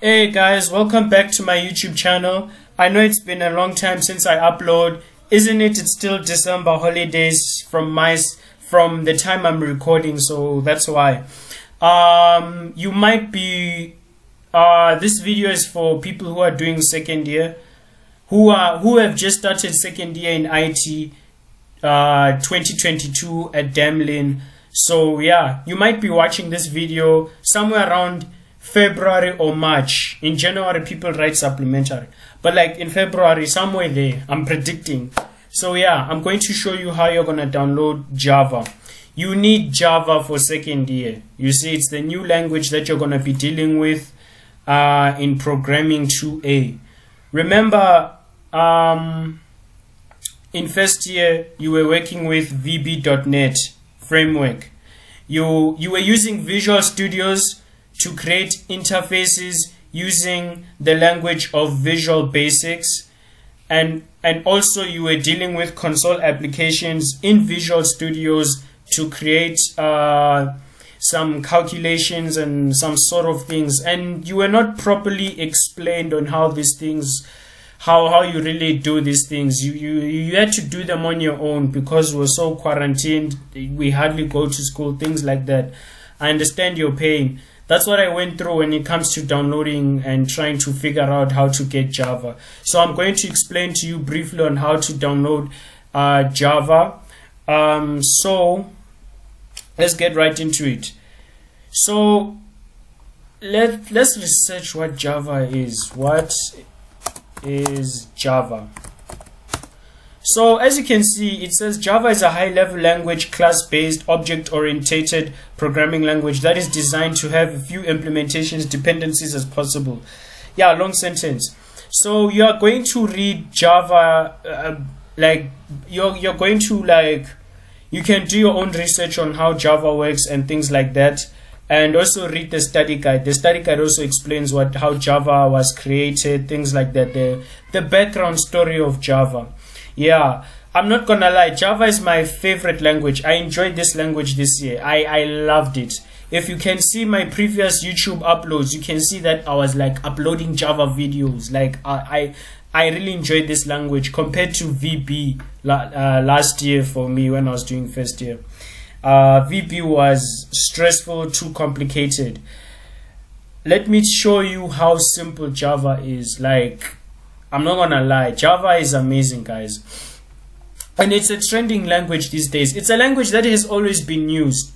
Hey guys, welcome back to my YouTube channel. I know it's been a long time since I upload, isn't it? It's still December holidays from the time I'm recording, so that's why. You might be this video is for people who are doing second year, who have just started second year in IT 2022 at Damlin. So yeah, you might be watching this video somewhere around February or March. In January people write supplementary, but like in February, somewhere there, I'm predicting. So yeah, I'm going to show you how you're gonna download Java. You need Java for second year. You see, it's the new language that you're gonna be dealing with in programming 2A. Remember, in first year you were working with VB.NET framework. You were using Visual Studios to create interfaces using the language of Visual Basics, and also you were dealing with console applications in Visual Studios to create some calculations and some sort of things, and you were not properly explained on how these things, how you really do these things. You had to do them on your own because we're so quarantined, we hardly go to school, things like that. I understand your pain. That's what I went through when it comes to downloading and trying to figure out how to get Java. So I'm going to explain to you briefly on how to download Java. So let's get right into it. So let's research what Java is. What is Java? So as you can see, it says Java is a high-level language, class-based, object-oriented programming language that is designed to have a few implementations dependencies as possible. Yeah, long sentence. So you are going to read Java, you're going to you can do your own research on how Java works and things like that, and also read the study guide. The study guide also explains how Java was created, things like that, the background story of Java. Yeah, I'm not gonna lie, Java is my favorite language. I enjoyed this language this year. I loved it. If you can see my previous YouTube uploads, you can see that I was like uploading Java videos. Like I really enjoyed this language compared to VB last year for me when I was doing first year. VB was stressful, too complicated. Let me show you how simple Java is. Like, I'm not gonna lie, Java is amazing, guys, and it's a trending language these days. It's a language that has always been used.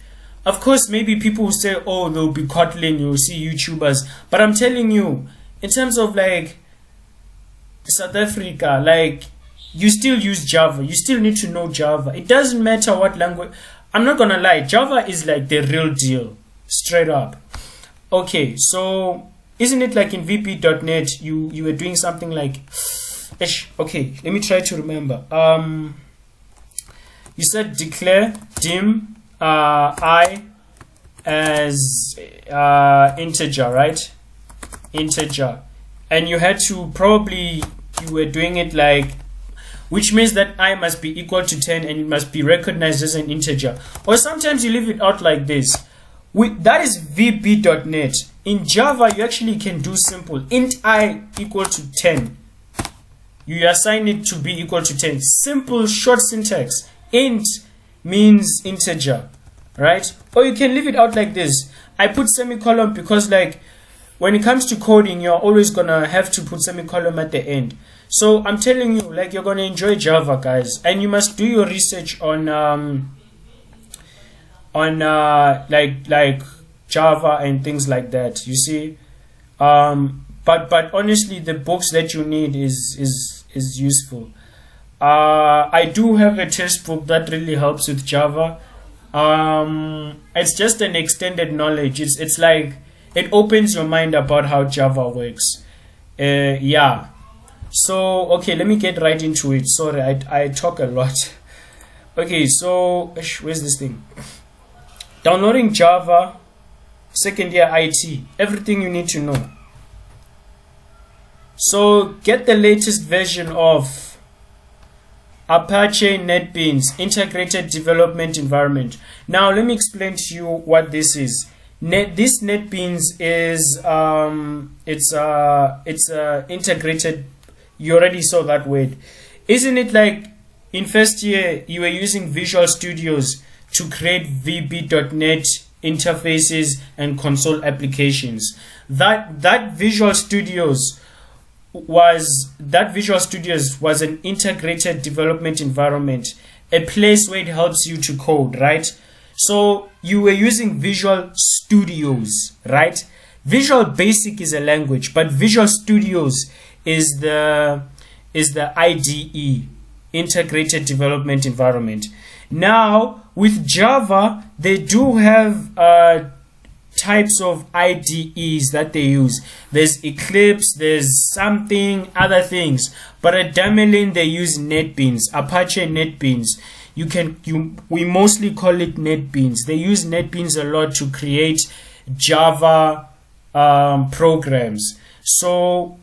Of course, maybe people will say, oh, there'll be Kotlin, you'll see YouTubers, but I'm telling you, in terms of like South Africa, like, you still use Java. You still need to know Java. It doesn't matter what language. I'm not gonna lie, Java is like the real deal, straight up. Okay, so isn't it like in VB.NET you were doing something like, okay, let me try to remember. You said declare dim I as integer, right? Integer. And you had to you were doing it like, which means that I must be equal to 10 and it must be recognized as an integer. Or sometimes you leave it out like this. That is VB.NET. In Java, you actually can do simple. Int I equal to 10. You assign it to be equal to 10. Simple, short syntax. Int means integer, right? Or you can leave it out like this. I put semicolon because, like, when it comes to coding, you're always gonna have to put semicolon at the end. So I'm telling you, like, you're gonna enjoy Java, guys, and you must do your research on like Java and things like that, you see. But honestly, the books that you need is useful. I do have a textbook that really helps with Java. It's just an extended knowledge. It's like, it opens your mind about how Java works. Yeah. So okay, let me get right into it. Sorry, I talk a lot. Okay, so where's this thing? Downloading Java, second year IT, everything you need to know. So get the latest version of Apache Netbeans, Integrated Development Environment. Now let me explain to you what this is. This NetBeans is it's integrated. You already saw that word, isn't it? Like in first year you were using Visual Studios to create VB.NET interfaces and console applications. That Visual Studios was an integrated development environment, a place where it helps you to code, right? So you were using Visual Studios, right? Visual Basic is a language, but Visual Studios is the IDE, integrated development environment. Now with Java, they do have types of IDEs that they use. There's Eclipse, there's something, other things, but at Damelin they use NetBeans, Apache Netbeans. We mostly call it NetBeans. They use NetBeans a lot to create Java programs. So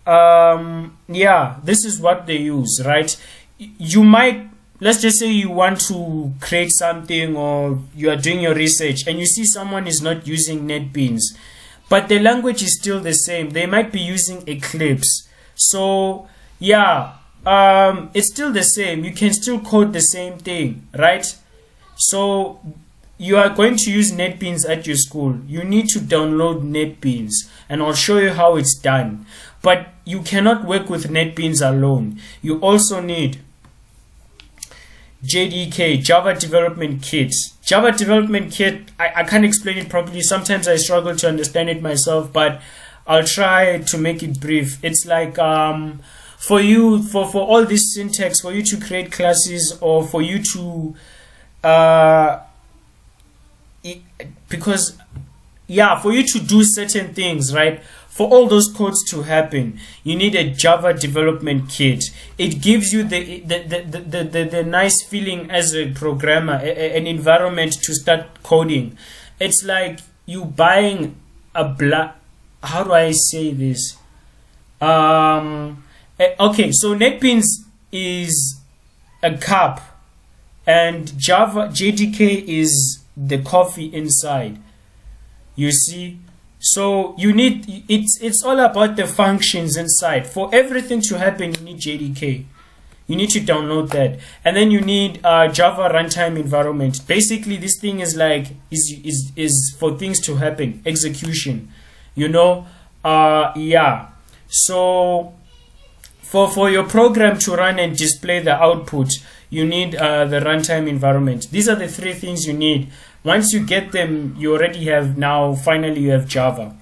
yeah, this is what they use, right? You might, let's just say you want to create something, or you are doing your research and you see someone is not using NetBeans, but the language is still the same. They might be using Eclipse. So yeah, it's still the same. You can still code the same thing, right? So you are going to use NetBeans at your school. You need to download NetBeans, and I'll show you how it's done. But you cannot work with NetBeans alone. You also need J.D.K, Java Development Kit. Java Development Kit, I can't explain it properly. Sometimes I struggle to understand it myself, but I'll try to make it brief. It's like for you, for all this syntax, for you to create classes, or for you to for you to do certain things, right? For all those codes to happen, you need a Java Development Kit. It gives you the nice feeling as a programmer, an environment to start coding. It's like you buying a how do I say this? Okay, so NetBeans is a cup, and Java J.D.K is the coffee inside. You see? So you need, it's all about the functions inside. For everything to happen, you need J.D.K. You need to download that, and then you need Java Runtime environment. Basically, this thing is like is for things to happen, execution. You know, yeah. So for your program to run and display the output, you need the runtime environment. These are the three things you need. Once you get them, you already have, now finally you have Java.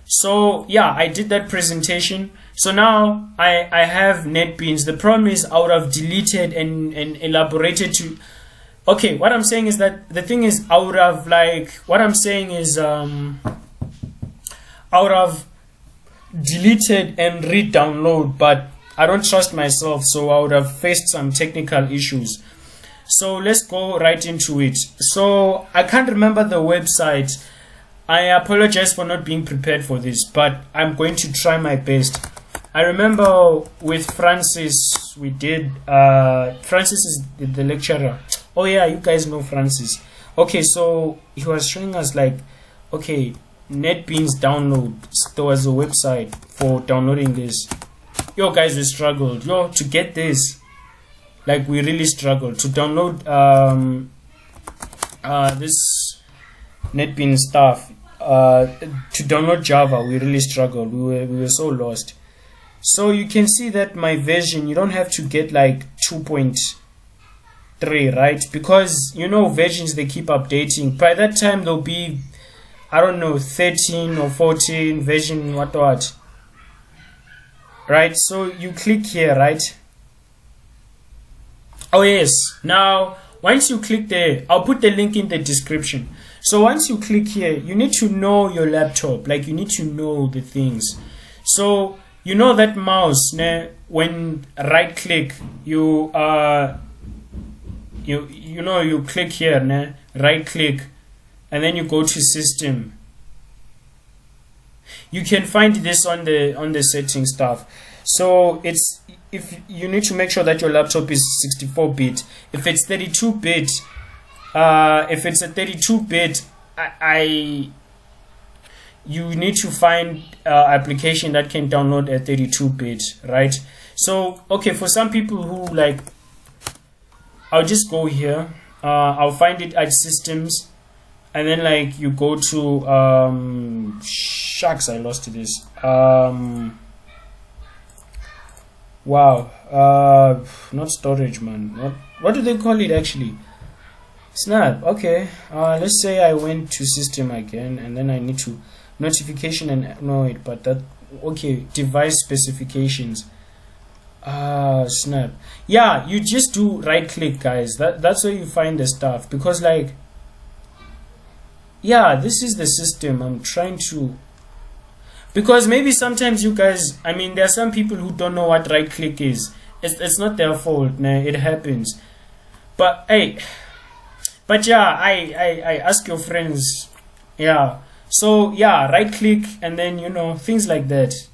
So yeah, I did that presentation. So now I have NetBeans. The problem is I would have deleted and elaborated to, okay, what I'm saying is that the thing is I would have deleted and re-download, but I don't trust myself, so I would have faced some technical issues. So let's go right into it. So I can't remember the website. I apologize for not being prepared for this, but I'm going to try my best. I remember with Francis, we did, Francis is the lecturer. Oh yeah, you guys know Francis. Okay, so he was showing us like, okay, NetBeans download. There was a website for downloading this. Yo guys, we struggled. Yo, to get this, like we really struggled to download this NetBeans stuff. To download Java, we really struggled. We were so lost. So you can see that my version, you don't have to get like 2.3, right? Because you know versions, they keep updating. By that time there'll be, I don't know, 13 or 14 version what. Right, so you click here, right? Oh yes, now once you click there, I'll put the link in the description. So once you click here, you need to know your laptop, like you need to know the things. So you know that mouse, when right click, you click here, right click, and then you go to system. You can find this on the settings stuff. So it's, if you need to make sure that your laptop is 64-bit. If it's 32-bit, if it's a 32-bit, you need to find application that can download a 32-bit, right? So okay, for some people who like, I'll just go here, I'll find it at systems, and then like you go to shucks, I lost this. Wow, not storage, man. What do they call it actually? Snap. Okay, let's say I went to system again, and then I need to notification and no it, but that okay, device specifications. Snap. Yeah, you just do right click, guys. That's where you find the stuff, because like, yeah, this is the system. I'm trying to, because maybe sometimes you guys, I mean, there are some people who don't know what right click is. It's not their fault, nah, it happens. But hey, but yeah, I ask your friends. Yeah, so yeah, right click, and then you know, things like that.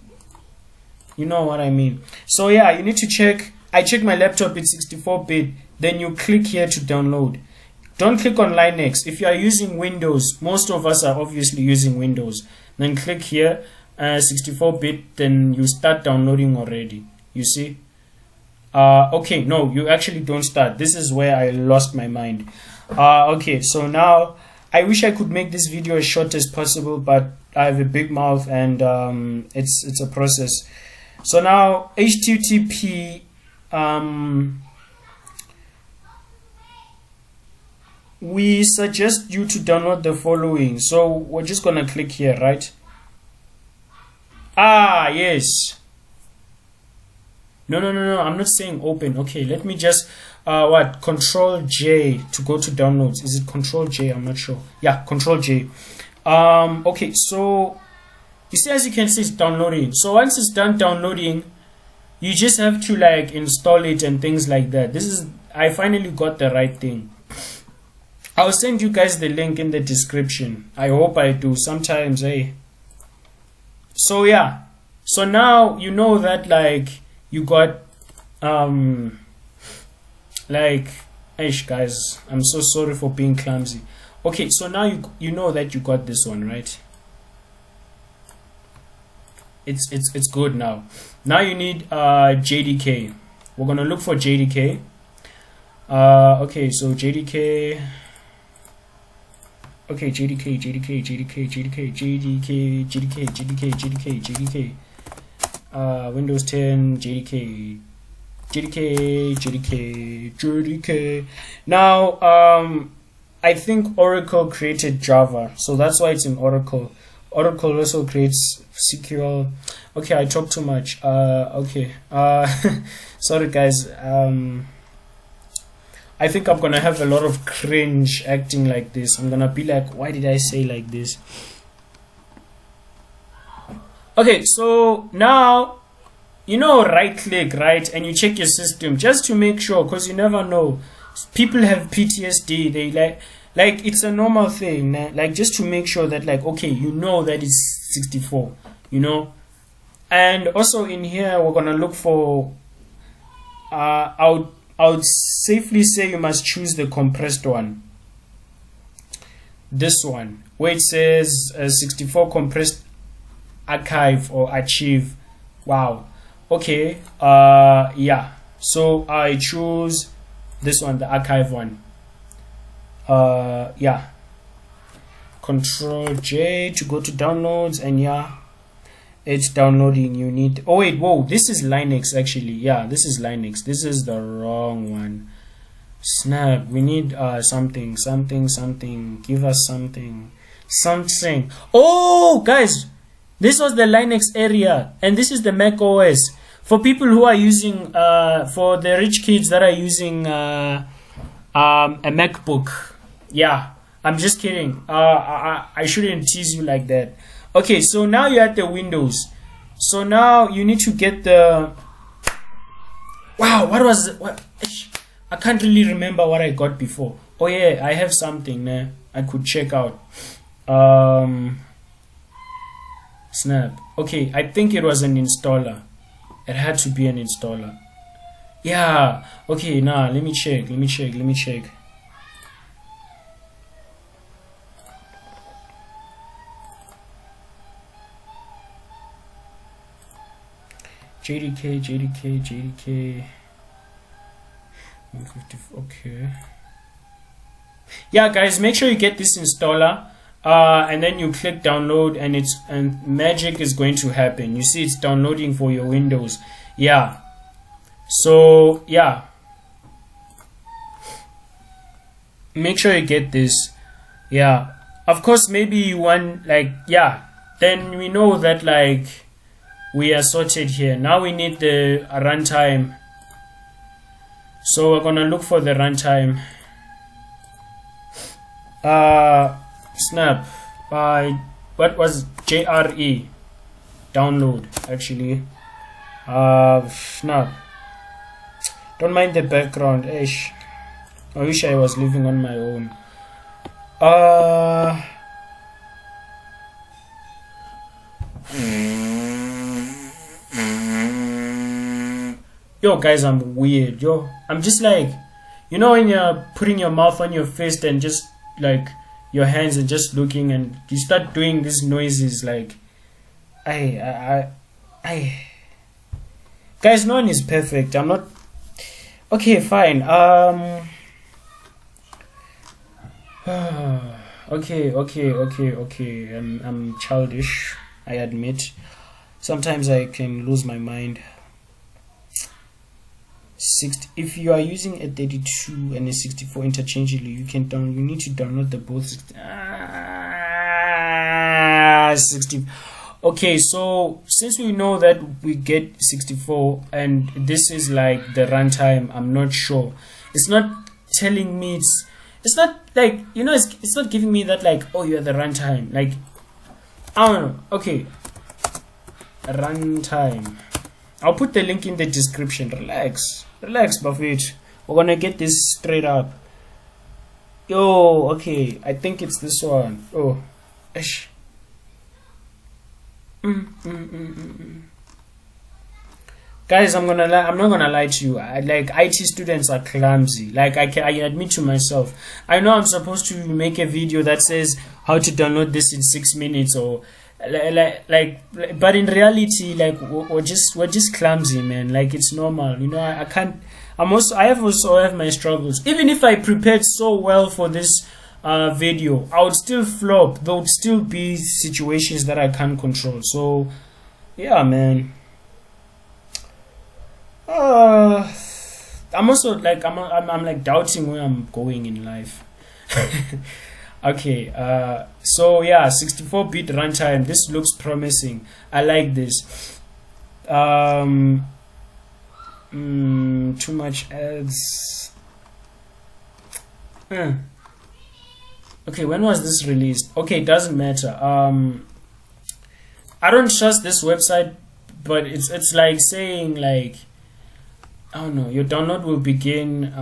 You know what I mean? So yeah, you need to check. I check my laptop, it's 64-bit. Then you click here to download. Don't click on Linux. If you are using Windows, most of us are obviously using Windows. Then click here, 64-bit. Then you start downloading already. You see? Okay, no, you actually don't start. This is where I lost my mind. Okay, so now I wish I could make this video as short as possible, but I have a big mouth, and it's a process. So now HTTP, we suggest you to download the following. So we're just gonna click here, right? Yes. No, I'm not saying open. Okay, let me just Control J to go to downloads. Is it Control J? I'm not sure. Yeah, Control J. Okay, so you see, as you can see, it's downloading. So once it's done downloading, you just have to like install it and things like that. I finally got the right thing. I'll send you guys the link in the description. I hope I do sometimes, eh? So yeah, so now you know that like you got like, guys, I'm so sorry for being clumsy. Okay, so now you know that you got this one, right? It's good now. Now you need J.D.K. We're gonna look for J.D.K. Okay, so J.D.K. Okay, J.D.K. Windows 10, J.D.K. Now, I think Oracle created Java, so that's why it's in Oracle. Oracle also creates SQL. Okay, I talk too much. Okay. Sorry, guys. I think I'm gonna have a lot of cringe acting like this. I'm gonna be like, why did I say like this? Okay, so now you know, right click, right, and you check your system just to make sure, because you never know. People have PTSD. They like it's a normal thing, like just to make sure that like, okay, you know that it's 64, you know. And also in here we're gonna look for I would safely say you must choose the compressed one, this one where it says 64 compressed archive or achieve. Wow. Okay, yeah, so I choose this one, the archive one. Yeah, Control J to go to downloads, and yeah, it's downloading. You need, oh wait, whoa, this is Linux actually. Yeah, this is Linux. This is the wrong one. Snap, we need something. Give us something. Oh guys, this was the Linux area, and this is the Mac OS. For people who are using for the rich kids that are using a MacBook. Yeah, I'm just kidding. I shouldn't tease you like that. Okay, so now you're at the Windows. So now you need to get the, wow, what I can't really remember what I got before. Oh yeah, I have something I could check out. Snap. Okay, I think it was an installer. It had to be an installer. Yeah. Okay, now let me check. J.D.K, J.D.K, J.D.K. 150. Okay. Yeah, guys, make sure you get this installer, and then you click download, and magic is going to happen. You see, it's downloading for your Windows. Yeah. So yeah, make sure you get this. Yeah, of course, maybe you want, like, yeah, then we know that, like, we are sorted here. Now we need the runtime, so we're gonna look for the runtime. Snap. What was J.R.E? Download, actually. Snap. Don't mind the background. Ish. I wish I was living on my own. Yo, guys, I'm weird. Yo, I'm just like, you know, when you're putting your mouth on your fist and just like your hands and just looking, and you start doing these noises, like, guys, no one is perfect. I'm not. Okay, fine. Okay. I'm childish, I admit. Sometimes I can lose my mind. 60. If you are using a 32 and a 64 interchangeably, you need to download the both. 60. Okay, so since we know that we get 64 and this is like the runtime, I'm not sure. It's not telling me, it's not like, you know, it's not giving me that, like, oh, you're the runtime. Like, I don't know. Okay, runtime. I'll put the link in the description. Relax, Buffett. We're gonna get this straight up. Yo, okay, I think it's this one. Oh, ish. Guys, I'm not gonna lie to you. Like, IT students are clumsy. Like, I admit to myself. I know I'm supposed to make a video that says how to download this in 6 minutes, or but in reality, like, we're just clumsy, man. Like, it's normal, you know. I also have my struggles. Even if I prepared so well for this video, I would still flop. There would still be situations that I can't control. So yeah, man. I'm also like, I'm like doubting where I'm going in life. Okay, so yeah, 64-bit runtime. This looks promising. I like this. Too much ads. Okay, when was this released? Okay, it doesn't matter. I don't trust this website, but it's like saying, like, I don't know, your download will begin.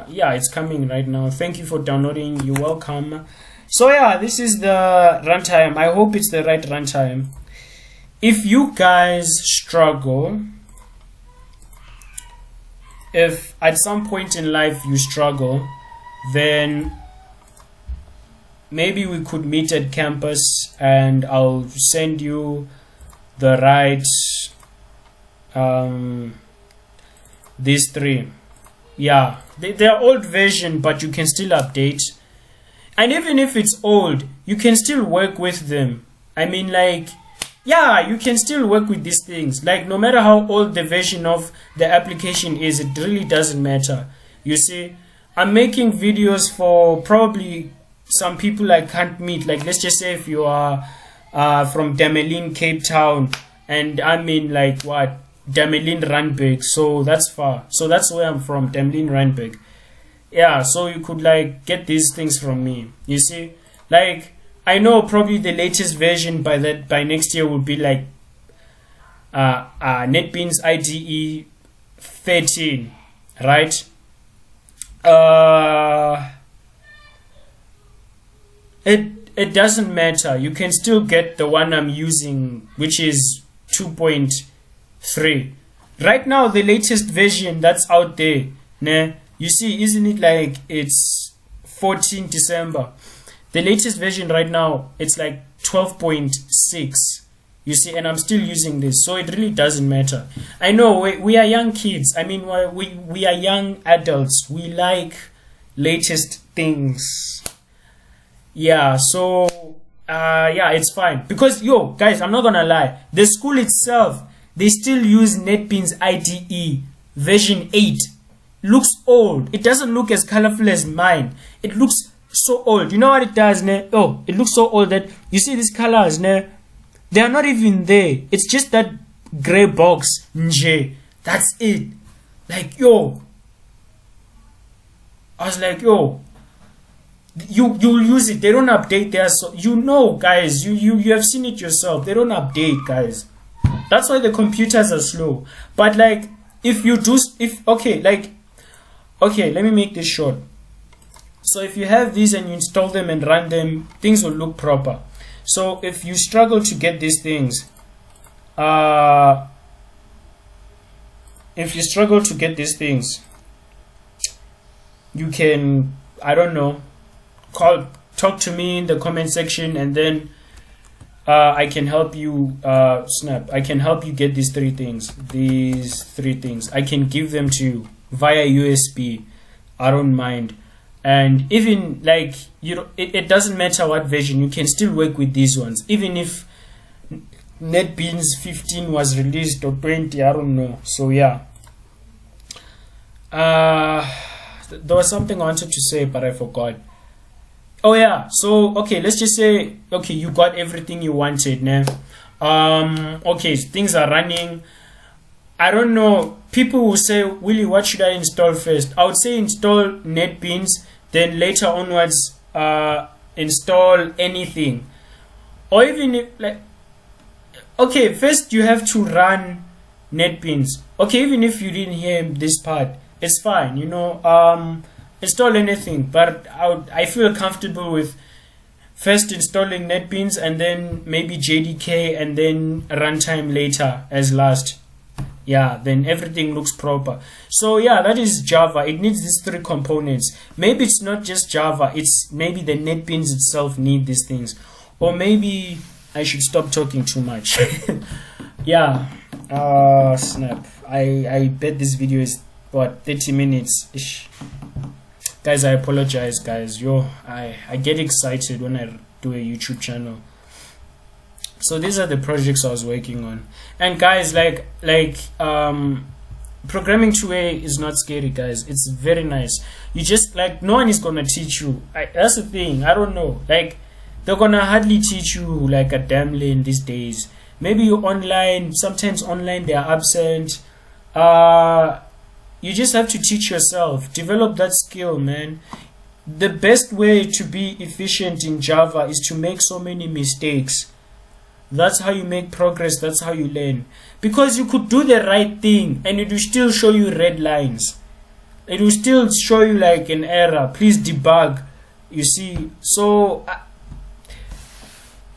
Yeah, it's coming right now. Thank you for downloading. You're welcome. So yeah, this is the runtime. I hope it's the right runtime. If you guys struggle, if at some point in life you struggle, then maybe we could meet at campus and I'll send you the right these three. Yeah, they're old version, but you can still update. And even if it's old, you can still work with them. I mean, like, yeah, you can still work with these things. Like, no matter how old the version of the application is, it really doesn't matter. You see, I'm making videos for probably some people I can't meet. Like, let's just say if you are from Damelin, Cape Town, and I'm in, like, what, Damelin, Randburg. So that's far. So that's where I'm from, Damelin, Randburg. Yeah, so you could, like, get these things from me. You see, like, I know probably the latest version by next year will be like NetBeans IDE 13, right? It doesn't matter. You can still get the one I'm using, which is 2.3. Right now, the latest version that's out there, nah, you see, isn't it like it's 14 December? The latest version right now, it's like 12.6. You see, and I'm still using this, so it really doesn't matter. I know we are young kids. I mean, we are young adults. We like latest things. Yeah, so yeah, it's fine. Because yo, guys, I'm not gonna lie. The school itself, they still use NetBeans IDE version 8. Looks old. It doesn't look as colorful as mine. It looks so old. You know what it does, ne? Oh, it looks so old that you see these colors, ne? They are not even there. It's just that gray box, nje. That's it. Like, yo. I was like, yo. You'll use it. They don't update their, so you know, guys. You have seen it yourself. They don't update, guys. That's why the computers are slow. But like, if you do, okay, let me make this short. So if you have these and you install them and run them, things will look proper. So if you struggle to get these things, you can, I don't know, talk to me in the comment section, and then I can help you I can help you get these three things. I can give them to you via USB. I don't mind. And even like, you know, it doesn't matter what version, you can still work with these ones. Even if NetBeans 15 was released or 20, I don't know. So yeah. There was something I wanted to say, but I forgot. Oh yeah, so okay, let's just say, okay, you got everything you wanted now. Okay, things are running. I don't know, people will say, Willie, what should I install first? I would say install NetBeans, then later onwards install anything. Or even if, like, okay, first you have to run NetBeans. Okay, even if you didn't hear this part, it's fine, you know. Install anything, but I feel comfortable with first installing NetBeans and then maybe J.D.K and then Runtime later as last. Yeah, then everything looks proper. So yeah, that is Java. It needs these three components. Maybe it's not just Java, it's maybe the NetBeans itself need these things. Or maybe I should stop talking too much. Yeah, snap. I bet this video is what, 30 minutes ish. Guys, I apologize, guys. I get excited when I do a YouTube channel. So these are the projects I was working on. And guys, like programming 2A is not scary, guys. It's very nice. You just, like, no one is gonna teach you. That's the thing. I don't know. Like, they're gonna hardly teach you like a damn lane these days. Maybe you online. Sometimes online they are absent. You just have to teach yourself. Develop that skill, man. The best way to be efficient in Java is to make so many mistakes. That's how you make progress. That's how you learn. Because you could do the right thing and it will still show you red lines. It will still show you like an error. Please debug. You see. So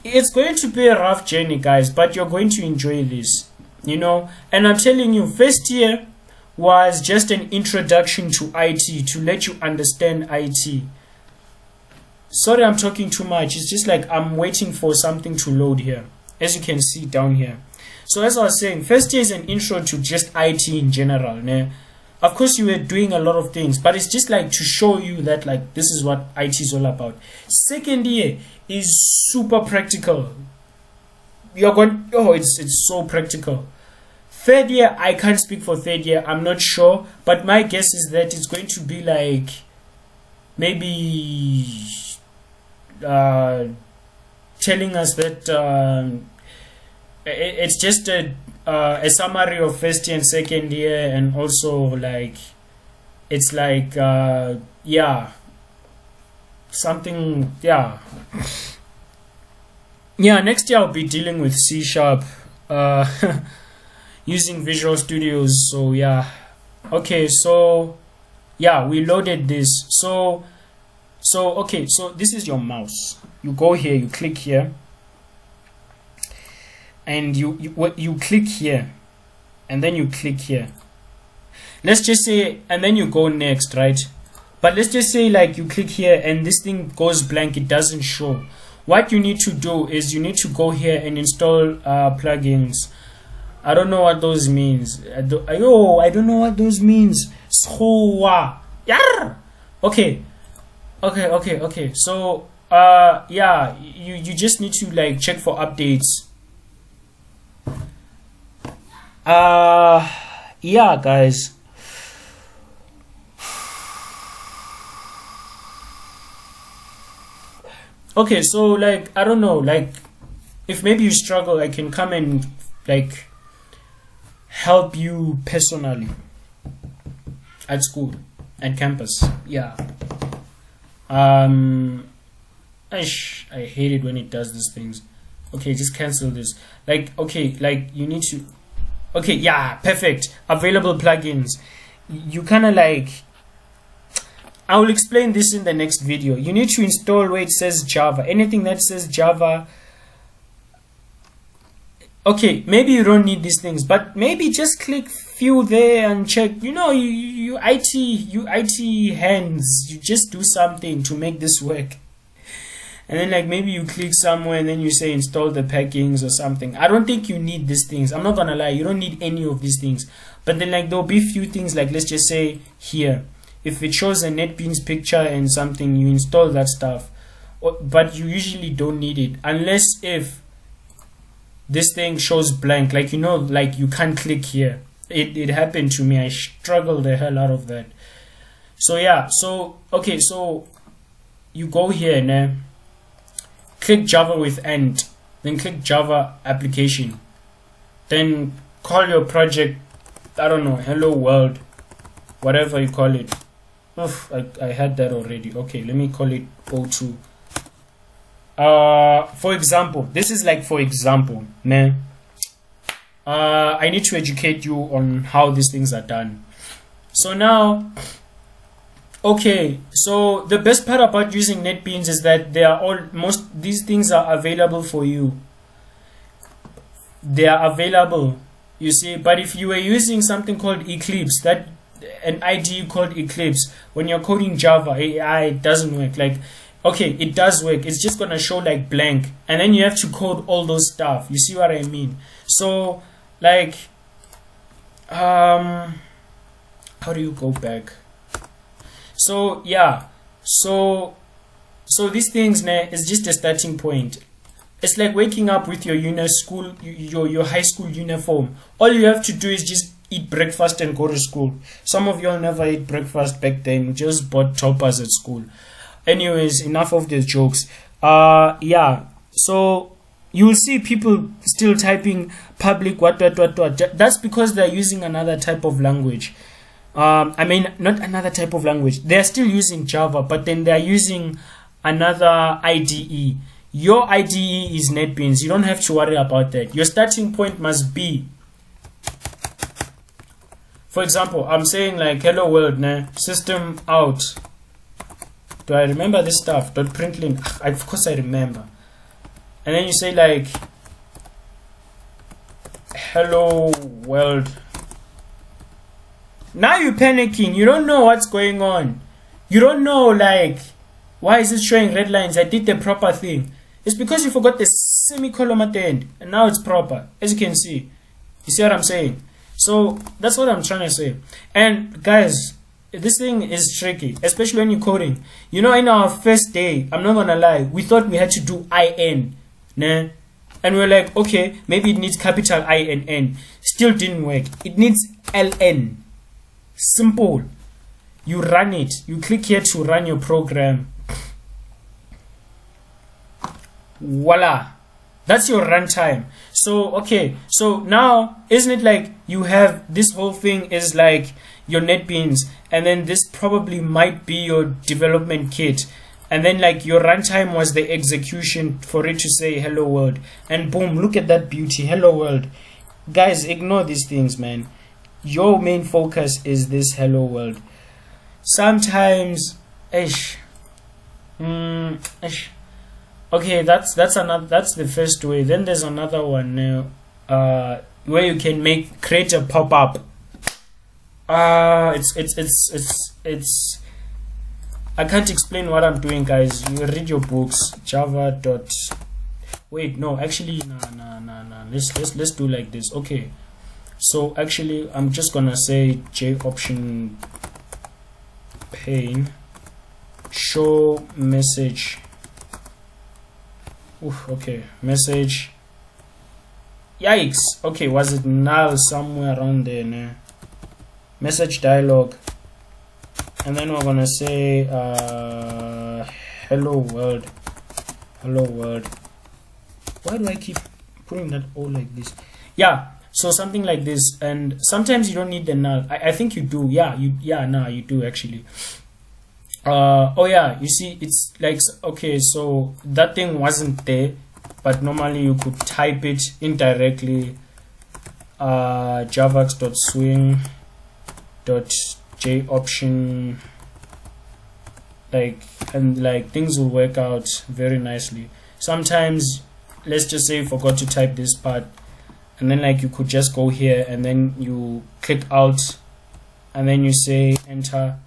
it's going to be a rough journey, guys, but you're going to enjoy this, you know. And I'm telling you, first year was just an introduction to IT, to let you understand IT. Sorry, I'm talking too much. It's just like I'm waiting for something to load here, as you can see down here. So as I was saying, first year is an intro to just IT in general, né? Of course you were doing a lot of things, but it's just like to show you that like this is what IT is all about. Second year is super practical. You're going, oh, it's so practical. Third year, I can't speak for third year, I'm not sure, but my guess is that it's going to be like maybe telling us that it's just a summary of first year and second year, and also like it's like yeah, something, yeah. Yeah, next year I'll be dealing with C#, using Visual Studios. So yeah, okay, so yeah, we loaded this. So okay, so this is your mouse. You go here, you click here, and you click here, and then you click here. Let's just say, and then you go next, right? But let's just say like you click here and this thing goes blank, it doesn't show. what you need to do is you need to go here and install plugins. I don't know what those means. I don't know what those means. Okay. So yeah, you just need to like check for updates. Yeah, guys. Okay, so like I don't know, like if maybe you struggle, I can come and like help you personally at school, at campus. Yeah. I hate it when it does these things. Okay, just cancel this. Like, okay, like you need to. Okay, yeah, perfect. Available plugins. You kind of like. I will explain this in the next video. You need to install where it says Java. Anything that says Java. Okay, maybe you don't need these things, but maybe just click few there and check. You know, you IT hands. You just do something to make this work. And then like maybe you click somewhere and then you say install the packings or something. I don't think you need these things. I'm not gonna lie, you don't need any of these things. But then like there'll be few things, like let's just say here, if it shows a NetBeans picture and something, you install that stuff. But you usually don't need it unless if this thing shows blank, like you know, like you can't click here. It happened to me. I struggled the hell out of that. So yeah, so okay, so you go here and click Java with end, then click Java application, then call your project, I don't know, hello world, whatever you call it. Oof, I had that already. Okay, let me call it O2. For example, this is like for example, I need to educate you on how these things are done. So now, okay, so the best part about using NetBeans is that they are these things are available for you. They are available, you see. But if you were using something called Eclipse, that an IDE called Eclipse, when you're coding Java, it doesn't work. Like, okay, it does work. It's just gonna show like blank, and then you have to code all those stuff. You see what I mean? So, like, how do you go back? So yeah, so these things is just a starting point. It's like waking up with your your high school uniform. All you have to do is just eat breakfast and go to school. Some of y'all never ate breakfast back then. We just bought toppers at school. Anyways, enough of the jokes. Yeah. So you'll see people still typing public what. That's because they're using another type of language. I mean, not another type of language. They're still using Java, but then they're using another IDE. Your IDE is NetBeans. You don't have to worry about that. Your starting point must be, for example, I'm saying like hello world, system out. Do I remember this stuff? .println. Of course I remember. And then you say like hello world. Now you're panicking. You don't know what's going on. You don't know, like, why is it showing red lines? I did the proper thing. It's because you forgot the semicolon at the end. And now it's proper. As you can see. You see what I'm saying? So, that's what I'm trying to say. And, guys, this thing is tricky. Especially when you're coding. You know, in our first day, I'm not gonna lie, we thought we had to do IN. Nah? And we're like, okay, maybe it needs capital I and N. Still didn't work. It needs LN. Simple. You run it. You click here to run your program. Voila. That's your runtime. So, okay. So now, isn't it like you have this whole thing is like your NetBeans, and then this probably might be your development kit. And then like your runtime was the execution for it to say hello world. And boom, look at that beauty. Hello world. Guys, ignore these things, man. Your main focus is this hello world. Sometimes okay, that's the first way. Then there's another one where you can create a pop-up. It's I can't explain what I'm doing, guys. You read your books. Java dot. Wait, no, actually, no. Let's do like this. Okay. So actually, I'm just gonna say J option pane show message. Oof, okay, message. Yikes. Okay, was it null somewhere around there? No? Message dialog, and then we're gonna say hello world. Hello world. Why do I keep putting that all like this? Yeah. So something like this, and sometimes you don't need the null. I think you do. Yeah, you do actually. Oh yeah, you see, it's like, okay, so that thing wasn't there, but normally you could type it indirectly. javax.swing.j option, and things will work out very nicely. Sometimes, let's just say you forgot to type this part, and then you could just go here and then you click Alt and then you say enter.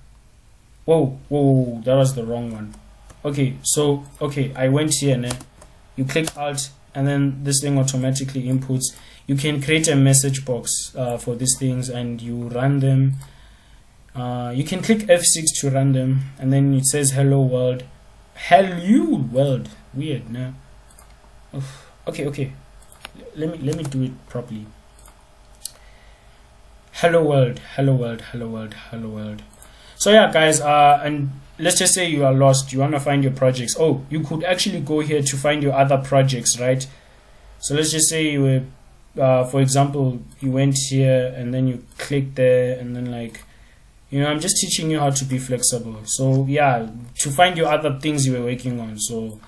Whoa, that was the wrong one. Okay, so I went here and then you click Alt and then this thing automatically inputs. You can create a message box for these things and you run them. You can click F6 to run them, and then it says hello world. Hello world. Weird, no? Okay. Let me do it properly. Hello world. So yeah, guys, and let's just say you are lost. You want to find your projects. Oh, you could actually go here to find your other projects, right? So let's just say you were, for example, you went here and then you click there, and then I'm just teaching you how to be flexible. So yeah, to find your other things you were working on. So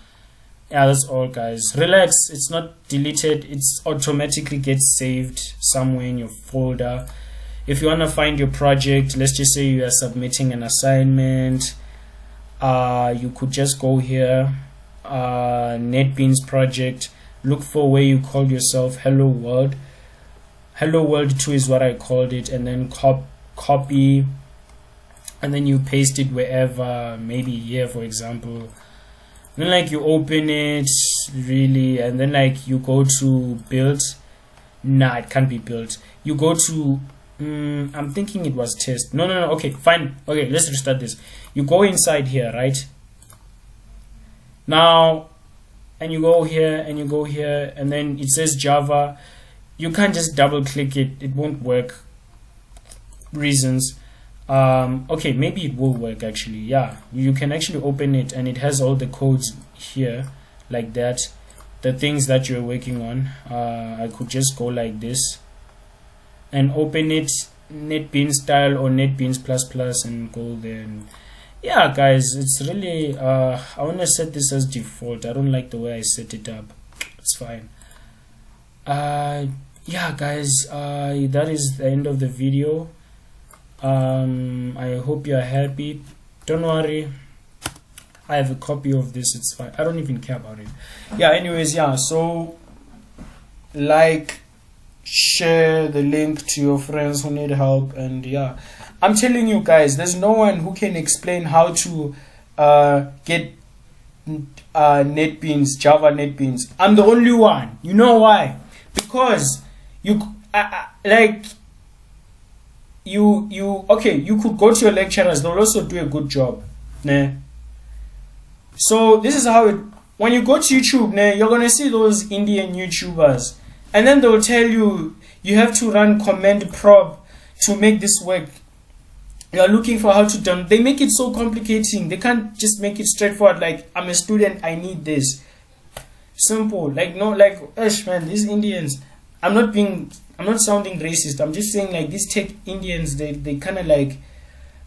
yeah, that's all, guys. Relax, it's not deleted, it's automatically gets saved somewhere in your folder. If you want to find your project, let's just say you are submitting an assignment, you could just go here, NetBeans project, look for where you call yourself hello world. Hello world 2 is what I called it, and then copy, and then you paste it wherever, maybe here for example. Then you open it really, and then you go to build. Nah, it can't be built. You go to I'm thinking it was test. No, okay, fine. Okay, let's restart this. You go inside here, right? Now, and you go here and you go here, and then it says Java. You can't just double click it, it won't work. Reasons. Okay, maybe it will work actually. Yeah, you can actually open it and it has all the codes here like that, the things that you're working on. I could just go like this and open it NetBeans style or NetBeans plus and go there. And yeah, guys, it's really I want to set this as default. I don't like the way I set it up. It's fine. Yeah, guys, that is the end of the video. I hope you're happy. Don't worry, I have a copy of this, it's fine. I don't even care about it. Yeah, anyways, yeah, so share the link to your friends who need help. And yeah, I'm telling you guys, there's no one who can explain how to get NetBeans, Java NetBeans. I'm the only one. You know why? Because you could go to your lecturers, they'll also do a good job. Nah. So this is how it, when you go to YouTube, nah, you're gonna see those Indian YouTubers, and then they'll tell you you have to run command prop to make this work. You're looking for how to done. They make it so complicating. They can't just make it straightforward. Like, I'm a student, I need this. Simple. Man, these Indians. I'm not sounding racist. I'm just saying, these tech Indians, they kind of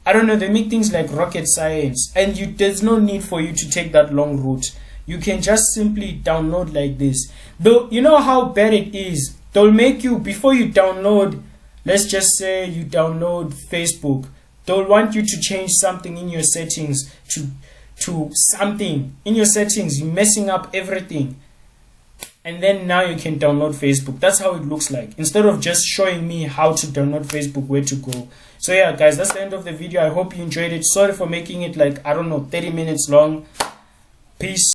I don't know, they make things like rocket science, and there's no need for you to take that long route. You can just simply download like this. Though, you know how bad it is. They'll make you, before you download, let's just say you download Facebook, they'll want you to change something in your settings to something in your settings. You're messing up everything. and then now you can download Facebook. That's how it looks like, instead of just showing me how to download Facebook, where to go. So yeah guys, that's the end of the video. I hope you enjoyed it. Sorry for making it like, I don't know, 30 minutes long. Peace.